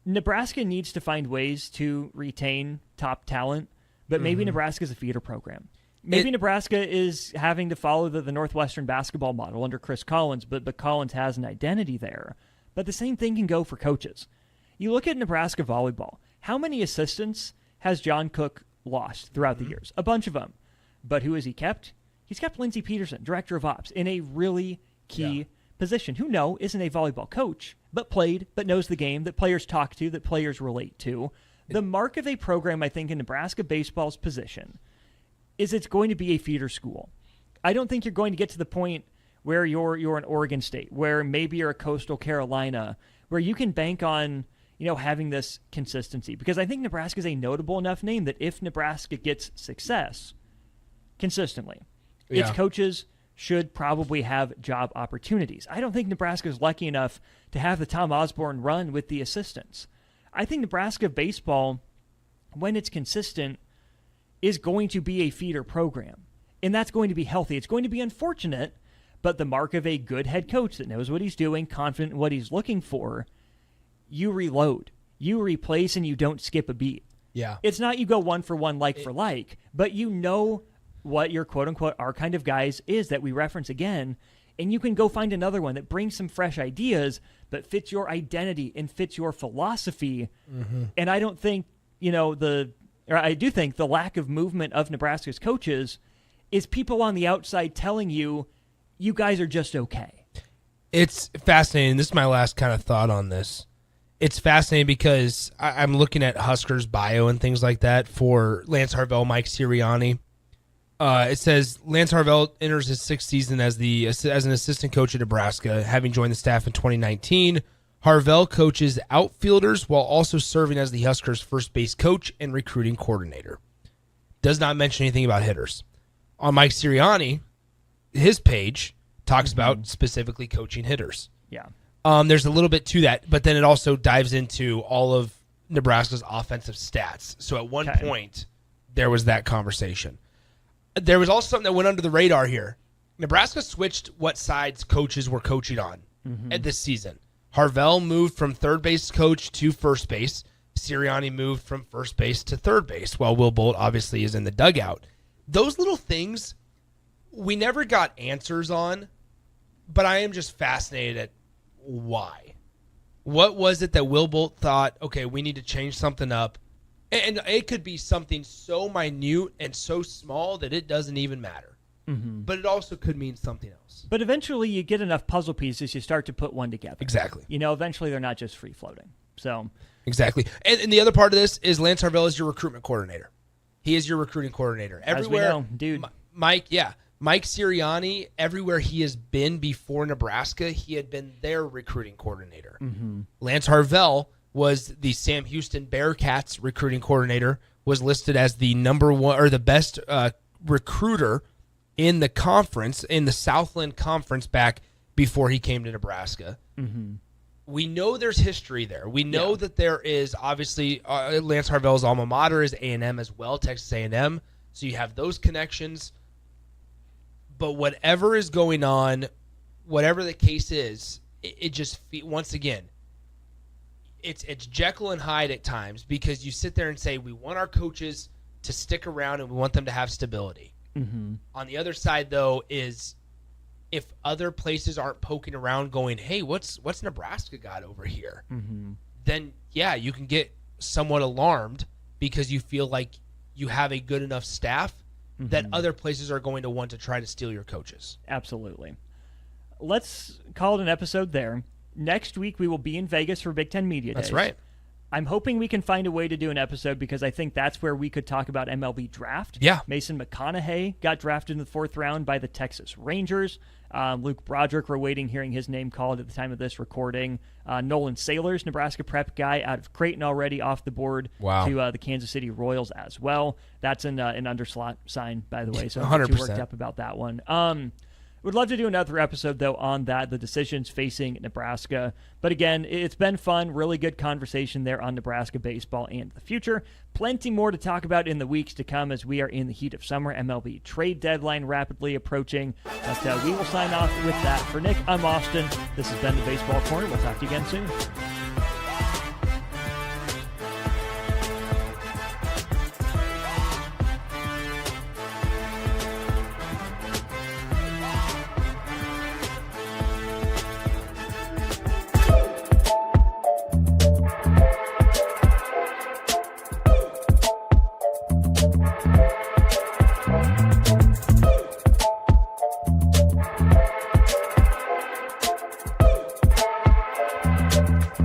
Nebraska needs to find ways to retain top talent, but maybe Nebraska's a feeder program. Maybe Nebraska is having to follow the Northwestern basketball model under Chris Collins, but Collins has an identity there. But the same thing can go for coaches. You look at Nebraska volleyball. How many assistants has John Cook lost throughout the years? A bunch of them. But who has he kept? He's kept Lindsey Peterson, director of ops, in a really key position. Who isn't a volleyball coach, but played, but knows the game, that players talk to, that players relate to. The mark of a program, I think, in Nebraska baseball's position is it's going to be a feeder school. I don't think you're going to get to the point where you're an Oregon State, where maybe you're a Coastal Carolina, where you can bank on having this consistency. Because I think Nebraska is a notable enough name that if Nebraska gets success consistently, its coaches should probably have job opportunities. I don't think Nebraska is lucky enough to have the Tom Osborne run with the assistants. I think Nebraska baseball, when it's consistent, is going to be a feeder program. And that's going to be healthy. It's going to be unfortunate, but the mark of a good head coach that knows what he's doing, confident in what he's looking for, you reload, you replace, and you don't skip a beat. Yeah. It's not you go one for one, like for like, but you know what your quote-unquote our kind of guys is that we reference again, and you can go find another one that brings some fresh ideas but fits your identity and fits your philosophy. And I don't think, I do think the lack of movement of Nebraska's coaches is people on the outside telling you guys are just okay. It's fascinating. This is my last kind of thought on this. It's fascinating because I'm looking at Huskers' bio and things like that for Lance Harvell, Mike Sirianni. It says Lance Harvell enters his sixth season as an assistant coach at Nebraska, having joined the staff in 2019. Harvell coaches outfielders while also serving as the Huskers' first base coach and recruiting coordinator. Does not mention anything about hitters. On Mike Sirianni, his page talks about specifically coaching hitters. Yeah. There's a little bit to that, but then it also dives into all of Nebraska's offensive stats. So at one point, there was that conversation. There was also something that went under the radar here. Nebraska switched what sides coaches were coaching on at this season. Harvell moved from third base coach to first base. Sirianni moved from first base to third base, while Will Bolt obviously is in the dugout. Those little things we never got answers on, but I am just fascinated at why. What was it that Will Bolt thought, okay, we need to change something up? And it could be something so minute and so small that it doesn't even matter. But it also could mean something else. But eventually you get enough puzzle pieces, you start to put one together. Exactly. Eventually they're not just free-floating. So exactly. And the other part of this is Lance Harvell is your recruitment coordinator. He is your recruiting coordinator. Everywhere, as we know, dude. Mike Sirianni, everywhere he has been before Nebraska, he had been their recruiting coordinator. Lance Harvell was the Sam Houston Bearcats recruiting coordinator, was listed as the number one or the best recruiter in the conference, in the Southland Conference back before he came to Nebraska. We know there's history there. We know that there is obviously Lance Harvell's alma mater is A&M as well, Texas A&M. So you have those connections. But whatever is going on, whatever the case is, it just once again, it's Jekyll and Hyde at times, because you sit there and say we want our coaches to stick around and we want them to have stability. On the other side, though, is if other places aren't poking around going, hey, what's Nebraska got over here? Then, yeah, you can get somewhat alarmed because you feel like you have a good enough staff that other places are going to want to try to steal your coaches. Absolutely. Let's call it an episode there. Next week, we will be in Vegas for Big Ten Media Days. That's right. I'm hoping we can find a way to do an episode because I think that's where we could talk about MLB draft. Yeah. Mason McConaughey got drafted in the 4th round by the Texas Rangers. Luke Broderick, we're waiting, hearing his name called at the time of this recording. Nolan Sailors, Nebraska prep guy out of Creighton, already off the board to the Kansas City Royals as well. That's an underslot sign, by the way, so I'm 100%. worked up about that one. Would love to do another episode, though, on that, the decisions facing Nebraska. But again, it's been fun, really good conversation there on Nebraska baseball and the future. Plenty more to talk about in the weeks to come as we are in the heat of summer. MLB trade deadline rapidly approaching. But we will sign off with that. For Nick, I'm Austin. This has been the Baseball Corner. We'll talk to you again soon.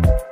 Network.